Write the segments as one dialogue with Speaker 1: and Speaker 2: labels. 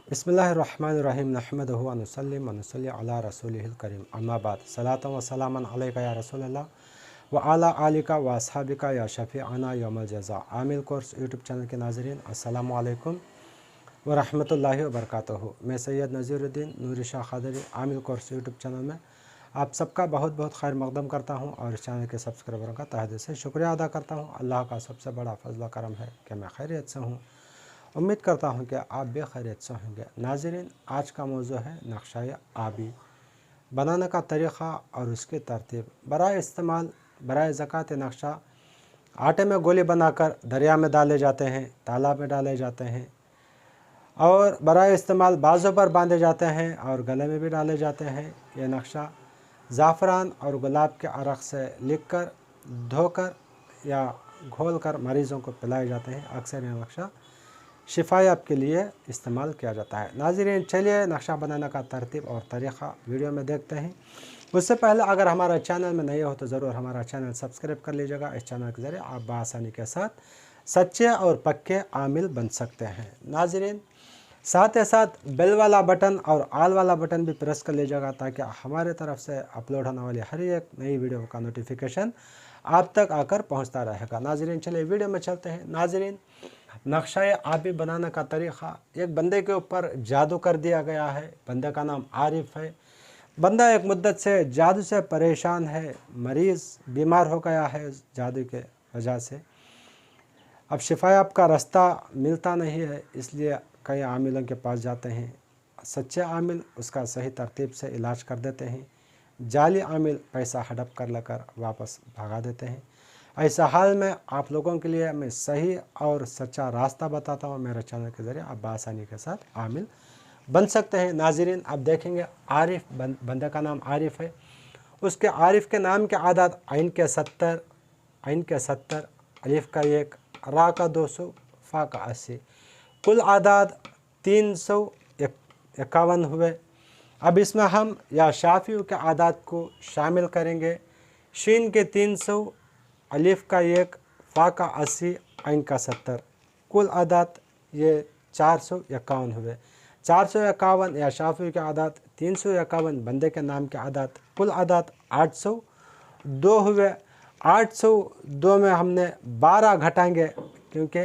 Speaker 1: बिस्मिल्लाहिर्रहमानिर्रहीम नहमदुहु व नुसल्ली अला रसूलिहिल करीम अम्मा बाद सलातु व सलामन अलैका या रसूलल्लाह व अला आलिका व अस्हाबिका या शफीअना यौमल जज़ा। आमिल कोर्स यूट्यूब चैनल के नाज़रीन अस्सलामु अलैकुम व रहमतुल्लाहि व बरकातुहू। मैं सैयद नज़ीरुद्दीन नूरी शाह क़ादरी आमिल कोर्स यूट्यूब चैनल में आप सबका बहुत बहुत खैर मक़दम करता हूँ और इस चैनल के सब्सक्राइबरों का तहे दिल से शुक्रिया अदा करता हूँ। अल्लाह का सबसे बड़ा फ़ज़ल करम है कि मैं खैरियत से हूँ। उम्मीद करता हूँ कि आप बेखैरियत से होंगे। नाज़रीन, आज का मौजू है नक्शा आबी बनाने का तरीक़ा और उसकी तरतीब। बराए इस्तेमाल बराए ज़कात नक्शा आटे में गोली बनाकर दरिया में डाले जाते हैं, तालाब में डाले जाते हैं और बराए इस्तेमाल बाज़ों पर बांधे जाते हैं और गले में भी डाले जाते हैं। ये नक्शा ज़ाफ़रान और गुलाब के अरक से लिखकर धोकर या घोलकर मरीज़ों को पिलाए जाते हैं। अक्सर यह नक्शा शिफायाब के लिए इस्तेमाल किया जाता है। नाज़रीन, चलिए नक्शा बनाने का तरतीब और तरीक़ा वीडियो में देखते हैं। उससे पहले अगर हमारा चैनल में नए हो तो ज़रूर हमारा चैनल सब्सक्राइब कर लीजिएगा। इस चैनल के ज़रिए आप बआसानी के साथ सच्चे और पक्के आमिल बन सकते हैं। नाज़रीन, साथ ही साथ बेल वाला बटन और आल वाला बटन भी प्रेस कर लीजिएगा ताकि हमारे तरफ से अपलोड होने वाली हर एक नई वीडियो का नोटिफिकेशन आप तक आकर पहुंचता रहेगा। नाज़रीन, चलिए वीडियो में चलते हैं। नाज़रीन, नक्शा आबी बनाने का तरीक़ा, एक बंदे के ऊपर जादू कर दिया गया है। बंदे का नाम आरिफ है। बंदा एक मुद्दत से जादू से परेशान है, मरीज़ बीमार हो गया है जादू के वजह से। अब शिफायाब का रास्ता मिलता नहीं है, इसलिए कई आमिलों के पास जाते हैं। सच्चे आमिल उसका सही तरतीब से इलाज कर देते हैं। जाली आमिल पैसा हड़प कर लेकर वापस भगा देते हैं। ऐसा हाल में आप लोगों के लिए मैं सही और सच्चा रास्ता बताता हूँ। मेरे चैनल के ज़रिए आप बआसानी के साथ आमिल बन सकते हैं। नाज़रीन, आप देखेंगे आरिफ बंदे का नाम आरिफ है। उसके आरिफ के नाम के आदाद आइन के 70, अलिफ का 1, रा का 200, फ़ा का 80, कुल आदाद 351 हुए। अब इसमें हम या शाफियों के आदाद को शामिल करेंगे। शीन के 300, अलिफ का 1, फ़ा का 80, आइन का 70, कुल आदाद ये 451 हुए। 451 या शाफी के आदाद, 351 बंदे के नाम के आदाद, कुल आदाद 802 हुए। 802 में हमने 12 घटाएंगे क्योंकि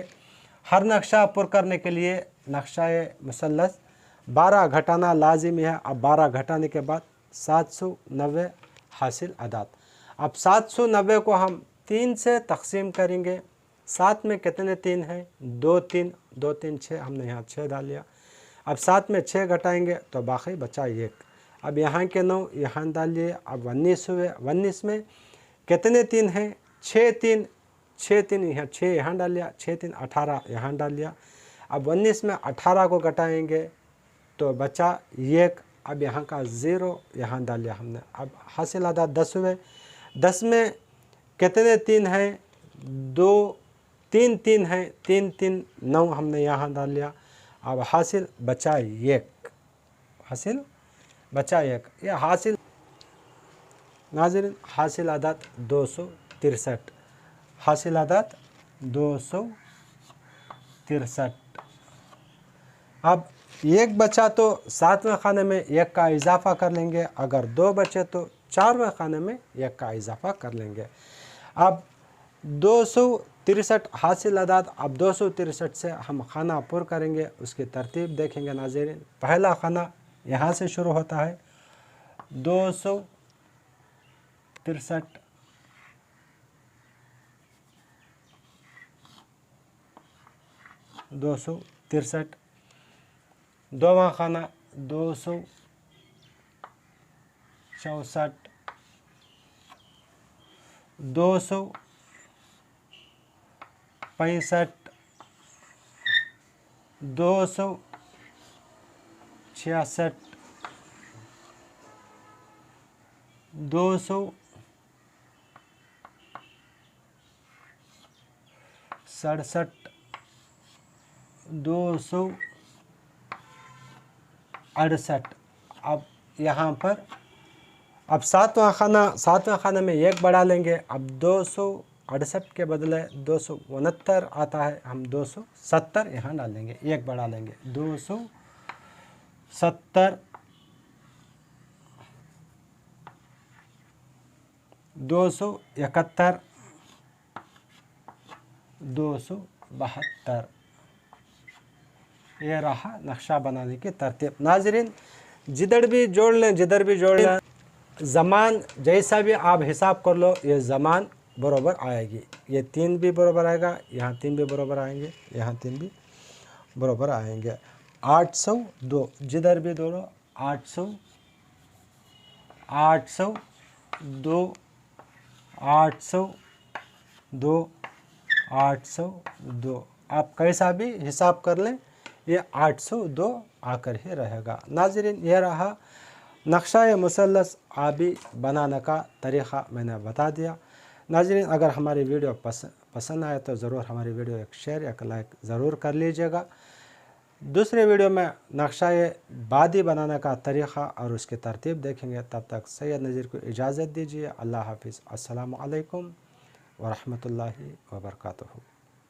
Speaker 1: हर नक्शा पुर करने के लिए नक्शा मुसल्लस 12 घटाना लाजिमी है। अब 12 घटाने के बाद 790 हासिल आदाद। अब 790 को हम 3 से तकसीम करेंगे। 7 में कितने 3 हैं? 2 3 6, हमने यहाँ 6 डाल लिया। अब 7 में 6 घटाएंगे तो बाकी बचा 1। अब यहाँ के 9 यहाँ डाल लिए। अब 19 हुए। 19 में कितने 3 हैं? 6 3 यहाँ 6 यहाँ डाल लिया। 6 3 18 यहाँ डाल लिया। अब 19 में 18 को घटाएंगे तो बचा 1। अब यहाँ का 0 यहाँ डाल लिया हमने। अब हासिल आदाद 10 हुए। 10 में कितने 3 हैं? 2 3 हैं। 3 3 9 हमने यहाँ डाल लिया। अब हासिल बचा 1। यह हासिल नाज़रीन हासिल आदाद 263। हासिल आदाद 263। अब 1 बचा तो 7वें खाने में 1 का इजाफ़ा कर लेंगे। अगर 2 बचे तो 4वें खाने में 1 का इजाफ़ा कर लेंगे। अब 263 हासिल आदाद। अब 263 से हम खाना पुर करेंगे, उसकी तरतीब देखेंगे। नाज़रीन, पहला खाना यहाँ से शुरू होता है 263, दोवां खाना 264, 265, 266, 267, 268। अब यहाँ पर अब 7वें खाने में 1 बढ़ा लेंगे। अब 268 के बदले 269 आता है, हम 270 यहाँ डालेंगे, 1 बढ़ा लेंगे। 70 271 272। ये रहा नक्शा बनाने की तरतीब। नाज़रीन जिधर भी जोड़ लें, जिधर भी जोड़ लें, ज़मान जैसा भी आप हिसाब कर लो, ये ज़मान बराबर आएगी। ये 3 भी बराबर आएगा, यहाँ 3 भी बराबर आएंगे, यहाँ 3 भी बराबर आएंगे। 802 जिधर भी दौड़ो 800 802 802 802। आप कैसा भी हिसाब कर लें, ये 802 आकर ही रहेगा। नाज़रीन यह रहा नक्शा मुसल्लस आबी बनाने का तरीक़ा मैंने बता दिया। नाज़रीन अगर हमारी वीडियो पसंद आए तो ज़रूर हमारी वीडियो एक शेयर एक लाइक ज़रूर कर लीजिएगा। दूसरे वीडियो में नक्शा बादी बनाने का तरीक़ा और उसकी तरतीब देखेंगे। तब तक सैयद नज़ीर को इजाज़त दीजिए। अल्लाह हाफ़िज़। अस्सलामु अलैकुम व रहमतुल्लाहि व बरकातुहू।